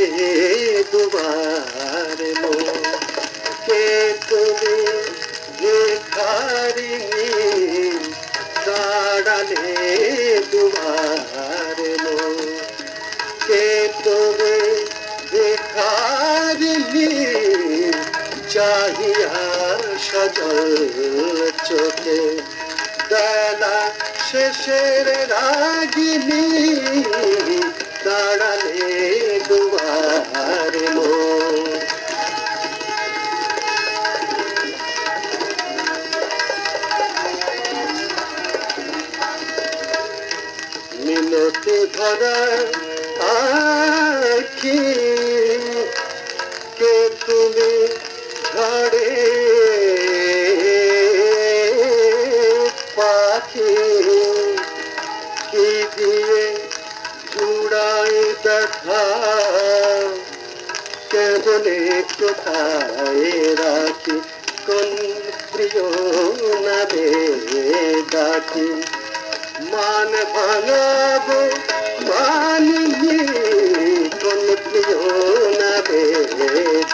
দাঁড়ালে দুবার মন কে তুমি ভিখারিনী দাঁড়ালে দুবার মন কে তুমি ভিখারিনী চাহিয়া সজল চোখে বেলা শেষের রাগিনী দাঁড়ালে দুবার মন মিনতি ভরা আখি কে তুমি ঝড়ে পাখি কি দিয়ে জুড়াই দেখা কেবলে কোথায় রাখি কোন প্রিয় নামে ডাকি মান ভাঙাবো মানিনি কোন প্রিয় নামে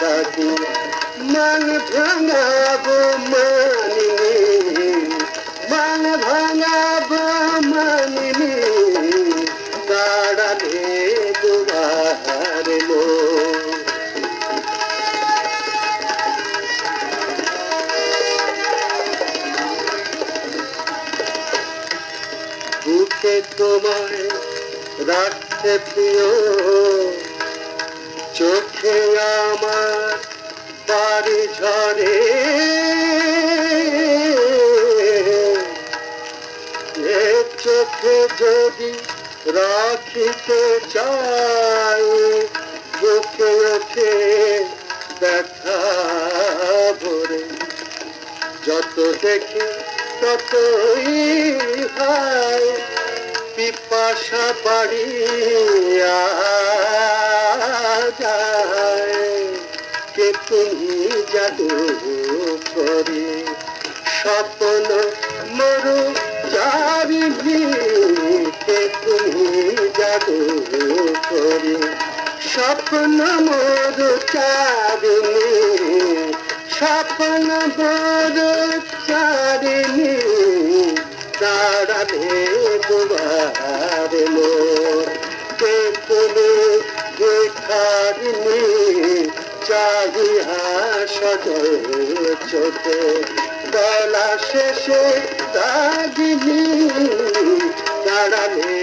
ডাকি মান ভাঙাবো মানিনি মান ভাঙাবো মানিনি দাঁড়ালে দুবার মন বুকে তোমায় রাখতে প্রিয় চোখে আমার বাড়ি ঝরে এ চোখে যদি রাখিতে চাই বুকে ওঠে ব্যথা ভরে যত দেখি ততই হয় পিপাসা বাড়িয়া যায় কে তুমি জাদু করি স্বপ্ন মরু চারিনি কে তুমি জাদু করি স্বপ্ন মরু চারিনি স্বপ্ন মরু চারিনি দাঁড়ালে দুবার মন কে তুমি ভিখারিনী চাহিয়া সজল চোখে বেলা শেষে রাগিনী দাঁড়ালে